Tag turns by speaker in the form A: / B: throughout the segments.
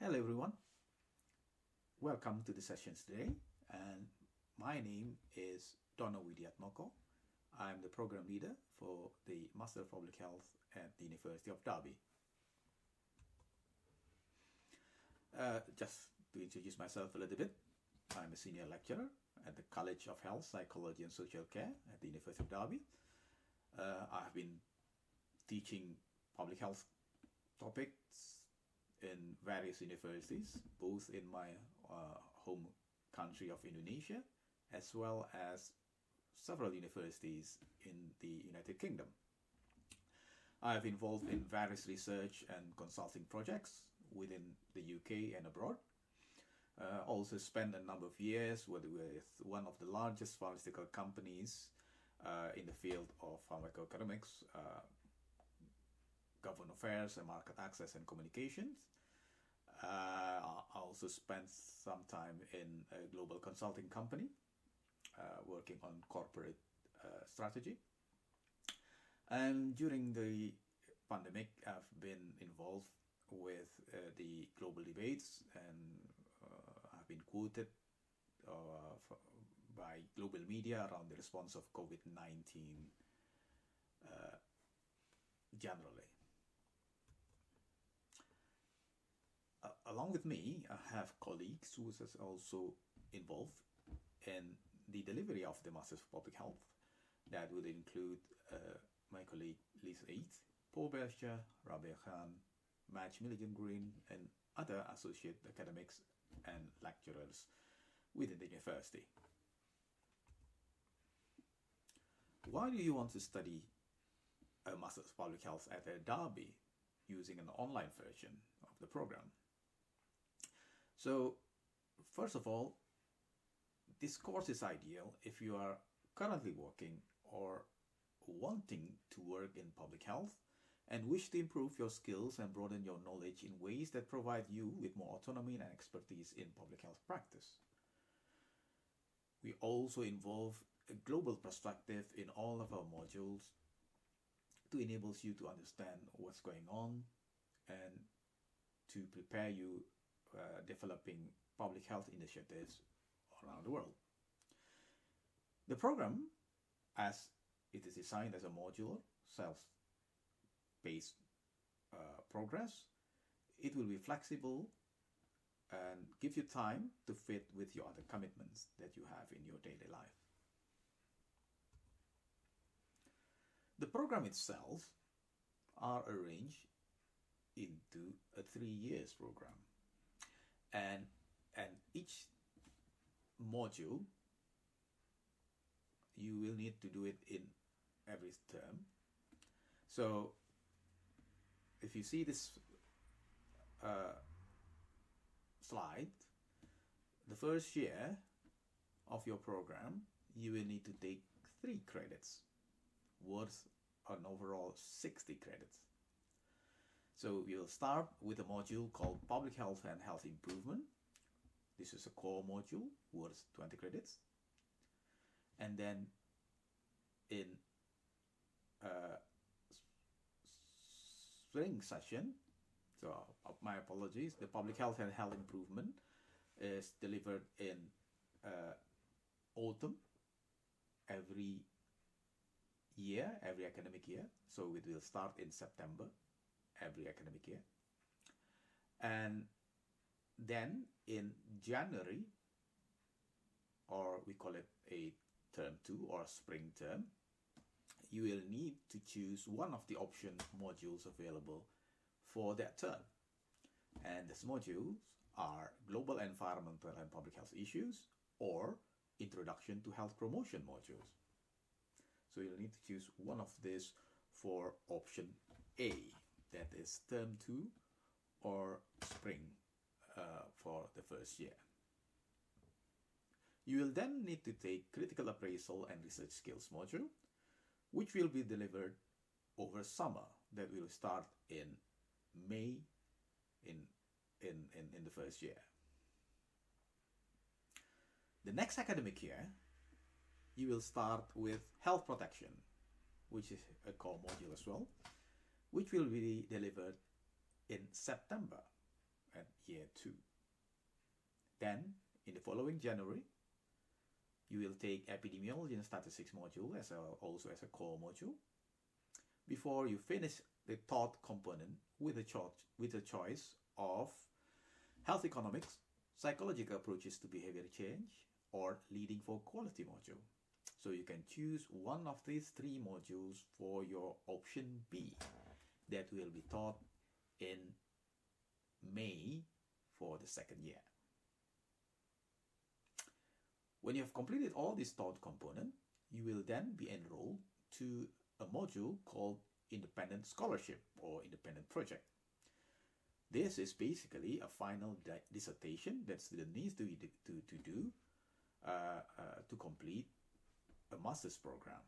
A: Hello everyone, welcome to the sessions today, and my name is Dono Widiatmoko. I'm the program leader for the Master of Public Health at the University of Derby. Just to introduce myself a little bit, I'm a senior lecturer at the College of Health, Psychology and Social Care at the University of Derby. I've been teaching public health topics in various universities, both in my home country of Indonesia, as well as several universities in the United Kingdom. I've involved in various research and consulting projects within the UK and abroad. Also spent a number of years with one of the largest pharmaceutical companies in the field of pharmacoeconomics, government affairs and market access and communications. I also spent some time in a global consulting company working on corporate strategy. And during the pandemic, I've been involved with the global debates, and I've been quoted by global media around the response of COVID-19 generally. Along with me, I have colleagues who is also involved in the delivery of the Masters of Public Health. That would include my colleague Liz Eith, Paul Berger, Rabia Khan, Madge Milligan-Green, and other associate academics and lecturers within the university. Why do you want to study a Masters of Public Health at Derby using an online version of the program? So, first of all, this course is ideal if you are currently working or wanting to work in public health and wish to improve your skills and broaden your knowledge in ways that provide you with more autonomy and expertise in public health practice. We also involve a global perspective in all of our modules to enable you to understand what's going on and to prepare you developing public health initiatives around the world. The program, as it is designed as a modular, self-paced progress, it will be flexible and give you time to fit with your other commitments that you have in your daily life. The program itself are arranged into a 3 years program, and each module you will need to do it in every term. So if you see this slide, the first year of your program you will need to take 3 credits worth an overall 60 credits. So we will start with a module called Public Health and Health Improvement. This is a core module worth 20 credits. And then in spring session, so my apologies, the Public Health and Health Improvement is delivered in autumn every year, every academic year. So it will start in September every academic year. And then in January, or we call it a term 2 or spring term, you will need to choose one of the option modules available for that term. And these modules are Global Environmental and Public Health Issues or Introduction to Health Promotion modules. So you'll need to choose one of these for option A, that is term 2 or spring for the first year. You will then need to take Critical Appraisal and Research Skills module, which will be delivered over summer. That will start in May in the first year. The next academic year, you will start with Health Protection, which is a core module as well, which will be delivered in September at year 2. Then, in the following January, you will take Epidemiology and Statistics module also as a core module, before you finish the thought component with a choice of Health Economics, Psychological Approaches to Behavior Change, or Leading for Quality module. So you can choose one of these 3 modules for your option B that will be taught in May for the 2nd year. When you have completed all these thought components, you will then be enrolled to a module called Independent Scholarship or Independent Project. This is basically a final dissertation that student needs to do to complete a master's program.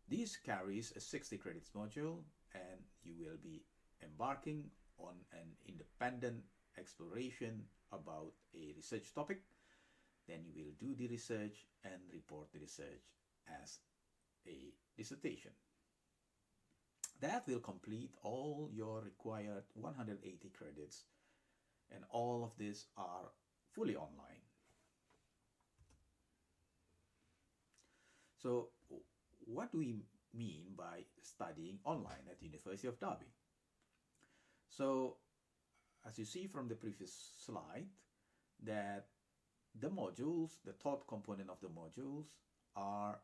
A: This carries a 60 credits module, and you will be embarking on an independent exploration about a research topic. Then you will do the research and report the research as a dissertation. That will complete all your required 180 credits, and all of these are fully online. So what do we mean by studying online at the University of Derby? So as you see from the previous slide, that the modules, the thought component of the modules are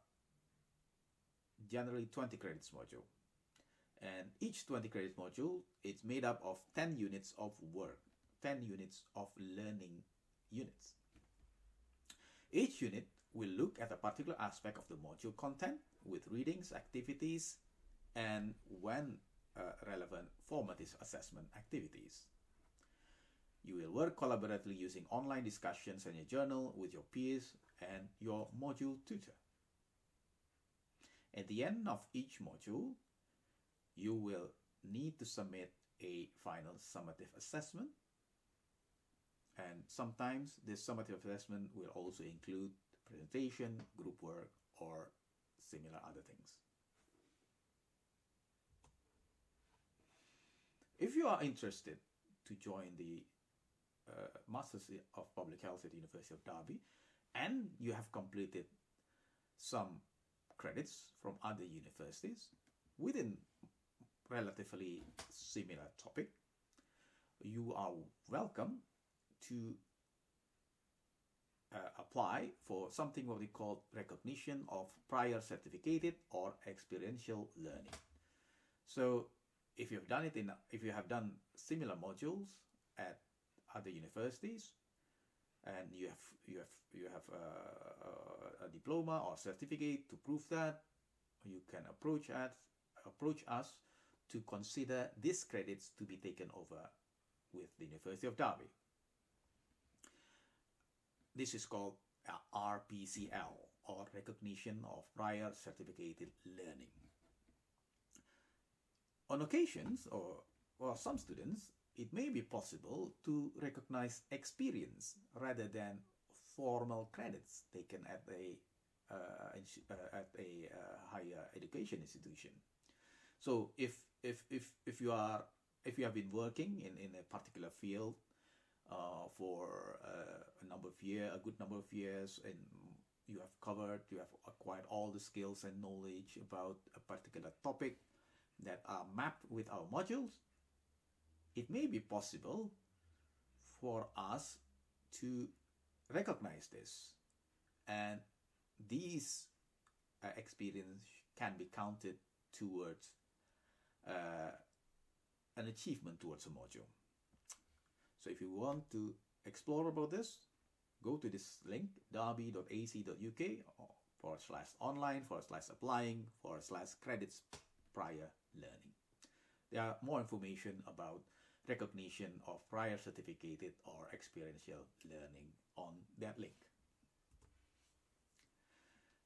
A: generally 20 credits module. And each 20 credits module, it's made up of 10 units of work, 10 units of learning units. Each unit will look at a particular aspect of the module content with readings, activities, and when relevant formative assessment activities. You will work collaboratively using online discussions and your journal with your peers and your module tutor. At the end of each module, you will need to submit a final summative assessment. And sometimes this summative assessment will also include presentation, group work, or similar other things. If you are interested to join the Masters of Public Health at the University of Derby, and you have completed some credits from other universities within relatively similar topic, you are welcome to apply for something what we call recognition of prior certificated or experiential learning. So if you have done similar modules at other universities, and you have a diploma or certificate to prove that, you can approach us to consider these credits to be taken over with the University of Derby. This is called RPCL, or Recognition of Prior Certificated Learning. On occasions, or some students, it may be possible to recognize experience rather than formal credits taken at a higher education institution. So if you have been working in a particular field for a good number of years, and you have acquired all the skills and knowledge about a particular topic that are mapped with our modules, it may be possible for us to recognize this, and these experience can be counted towards an achievement towards a module. So if you want to explore about this, go to this link, derby.ac.uk/online/applying/credits prior learning. There are more information about recognition of prior certificated or experiential learning on that link.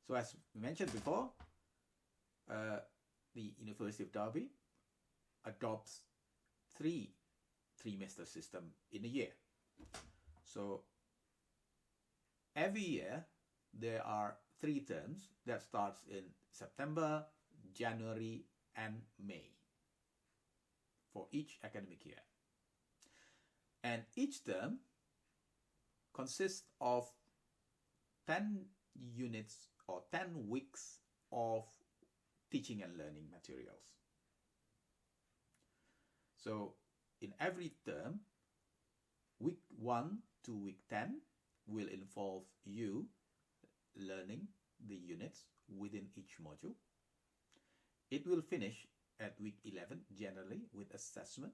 A: So as mentioned before, the University of Derby adopts 3 trimester system in a year. So every year there are 3 terms that starts in September, January, and May for each academic year. And each term consists of 10 units or 10 weeks of teaching and learning materials. So in every term, week 1 to week 10 will involve you learning the units within each module. It will finish at week 11 generally with assessment,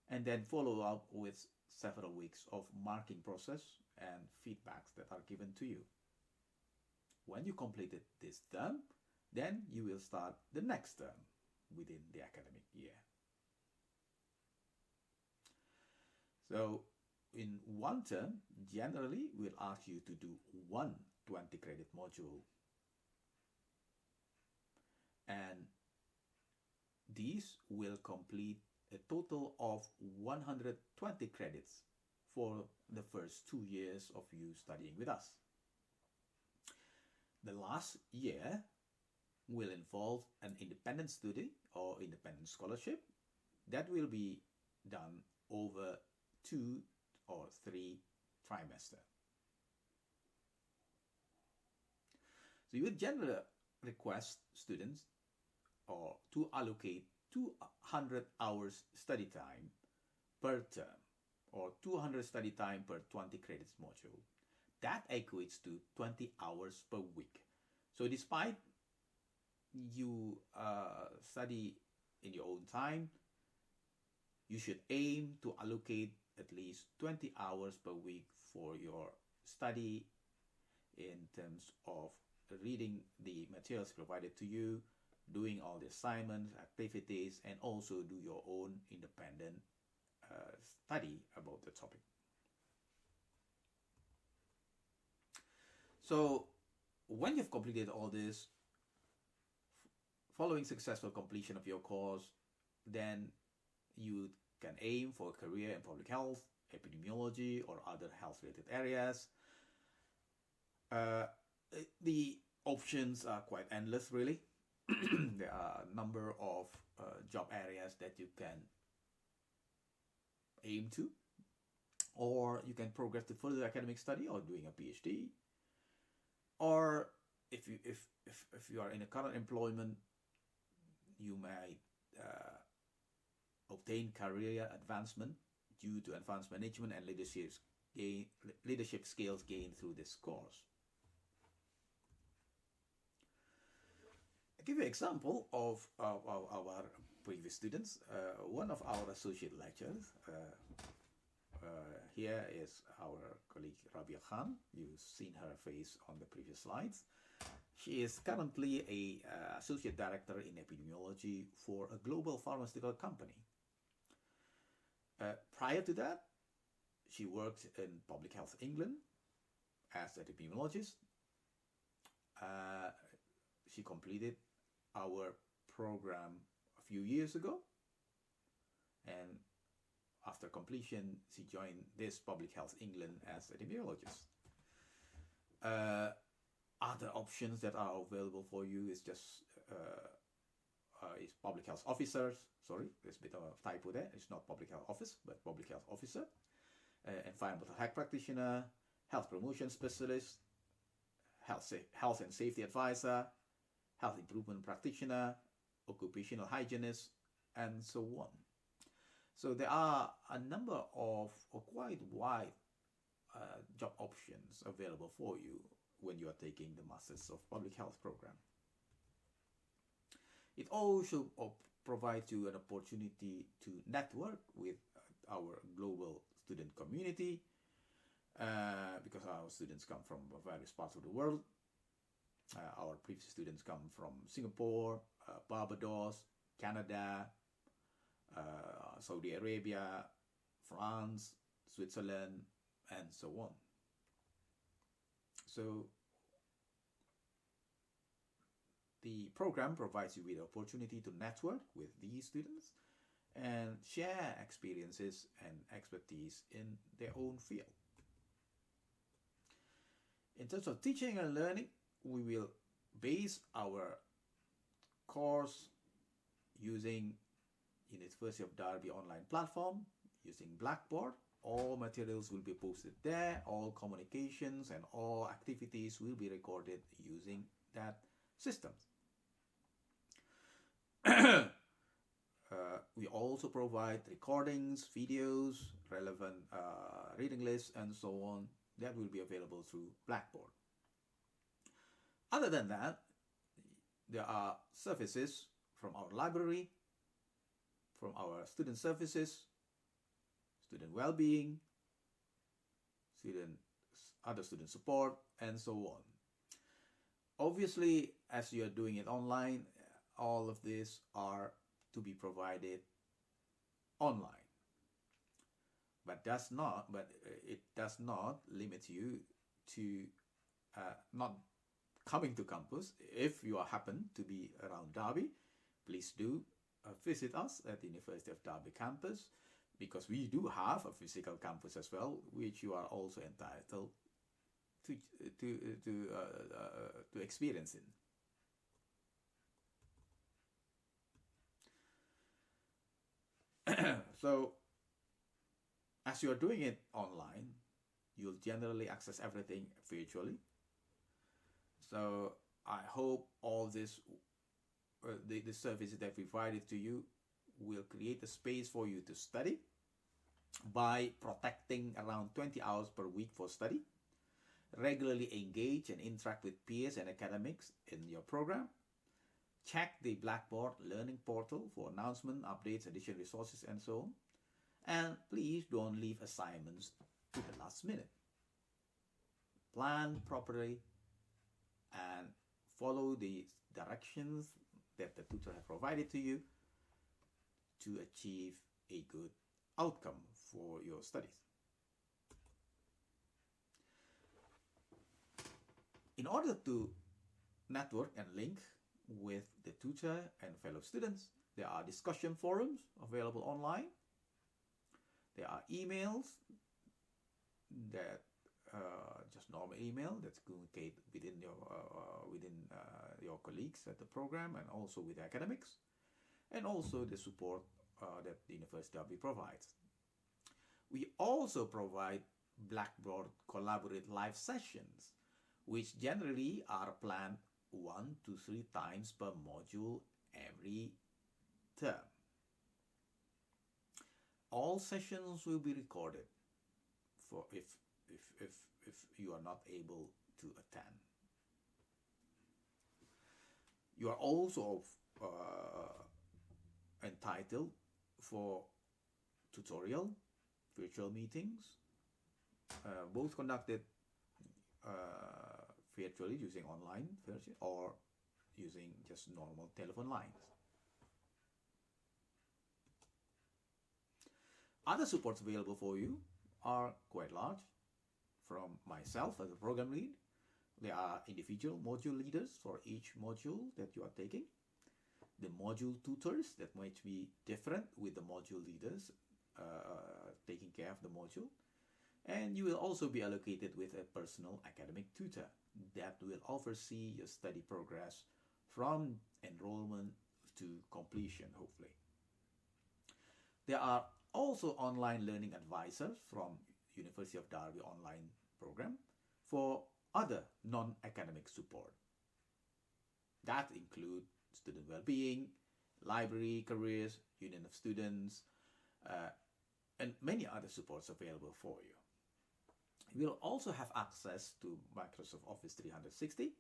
A: and then follow up with several weeks of marking process and feedbacks that are given to you. When you completed this term, then you will start the next term within the academic year. So in one term, generally we'll ask you to do one 20 credit module, and these will complete a total of 120 credits for the first 2 years of you studying with us. The last year will involve an independent study or independent scholarship that will be done over 2 or 3 trimesters. So you would generally request students to allocate 200 hours study time per term, or 200 study time per 20 credits module. That equates to 20 hours per week. So despite you study in your own time, you should aim to allocate at least 20 hours per week for your study in terms of reading the materials provided to you, doing all the assignments, activities, and also do your own independent study about the topic. So when you've completed all this, following successful completion of your course, then you can aim for a career in public health, epidemiology, or other health-related areas. The options are quite endless, really. There are a number of job areas that you can aim to, or you can progress to further academic study or doing a PhD, or if you are in a current employment, you might obtain career advancement due to advanced management and leadership skills gained through this course. I'll give you an example of our previous students. One of our associate lecturers, here is our colleague Rabia Khan. You've seen her face on the previous slides. She is currently a associate director in epidemiology for a global pharmaceutical company. Prior to that, she worked in Public Health England as an epidemiologist. She completed our program a few years ago, and after completion, she joined this Public Health England as an epidemiologist. Other options that are available for you is just is public health officers. Sorry, there's a bit of a typo there. It's not public health office, but public health officer, environmental health practitioner, health promotion specialist, health and safety advisor, health improvement practitioner, occupational hygienist, and so on. So there are a number of quite wide job options available for you when you are taking the Masters of Public Health program. It also provides you an opportunity to network with our global student community, because our students come from various parts of the world. Our previous students come from Singapore, Barbados, Canada, Saudi Arabia, France, Switzerland, and so on. So the program provides you with the opportunity to network with these students and share experiences and expertise in their own field. In terms of teaching and learning, we will base our course using University of Derby online platform. using Blackboard. All materials will be posted there. All communications and all activities will be recorded using that system. We also provide recordings, videos, relevant reading lists, and so on that will be available through Blackboard. Other than that, there are services from our library, from our student services, student well-being, other student support, and so on. Obviously, as you are doing it online, all of these are to be provided online. But it does not limit you to not coming to campus. If you happen to be around Derby, please do visit us at the University of Derby campus, because we do have a physical campus as well, which you are also entitled to experience in. So, as you are doing it online, you'll generally access everything virtually. So, I hope all this, the services that we provided to you will create a space for you to study by protecting around 20 hours per week for study, regularly engage and interact with peers and academics in your program, check the Blackboard Learning Portal for announcement, updates, additional resources, and so on. And please don't leave assignments to the last minute. Plan properly and follow the directions that the tutor has provided to you to achieve a good outcome for your studies. In order to network and link with the tutor and fellow students, there are discussion forums available online. There are emails that just normal email that's communicate within your colleagues at the program and also with academics, and also the support that the University of Derby provides. We also provide Blackboard collaborate live sessions, which generally are planned 1 to 3 times per module every term. All sessions will be recorded for if you are not able to attend. You are also entitled for tutorial virtual meetings, both conducted virtually using online version or using just normal telephone lines. Other supports available for you are quite large. From myself as a program lead, there are individual module leaders for each module that you are taking. The module tutors that might be different with the module leaders taking care of the module. And you will also be allocated with a personal academic tutor that will oversee your study progress from enrollment to completion, hopefully. There are also online learning advisors from University of Derby online program for other non-academic support. That include student well-being, library, careers, union of students, and many other supports available for you. You will also have access to Microsoft Office 360,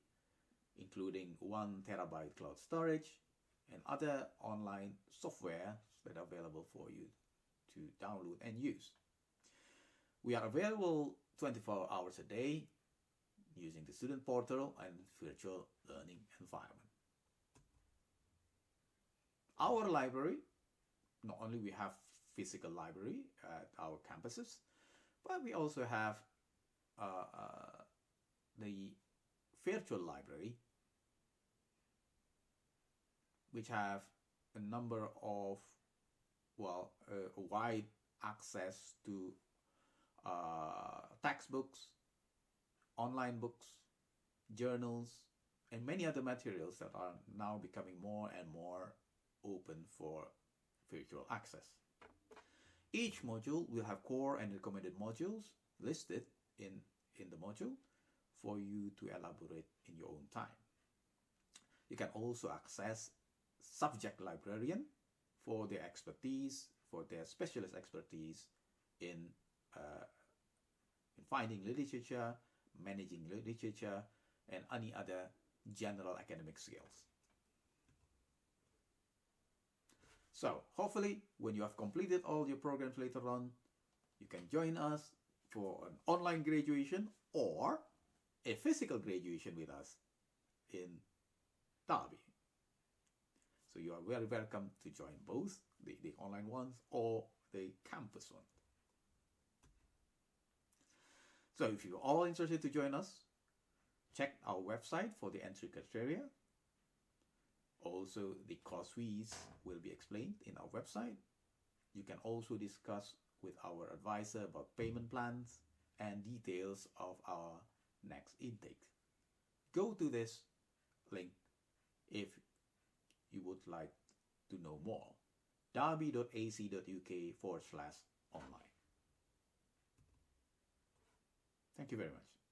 A: including 1 terabyte cloud storage and other online software that are available for you to download and use. We are available 24 hours a day using the student portal and virtual learning environment. Our library, not only we have physical library at our campuses, but we also have the virtual library, which have a number of, wide access to textbooks, online books, journals, and many other materials that are now becoming more and more open for virtual access. Each module will have core and recommended modules listed in the module for you to elaborate in your own time. You can also access subject librarian for their expertise, for their specialist expertise in finding literature, managing literature, and any other general academic skills. So hopefully when you have completed all your programs later on, you can join us for an online graduation or a physical graduation with us in Derby. So you are very welcome to join both the online ones or the campus one. So if you're all interested to join us, check our website for the entry criteria. Also, the course fees will be explained in our website. You can also discuss with our advisor about payment plans and details of our next intake. Go to this link if you would like to know more. derby.ac.uk/online. Thank you very much.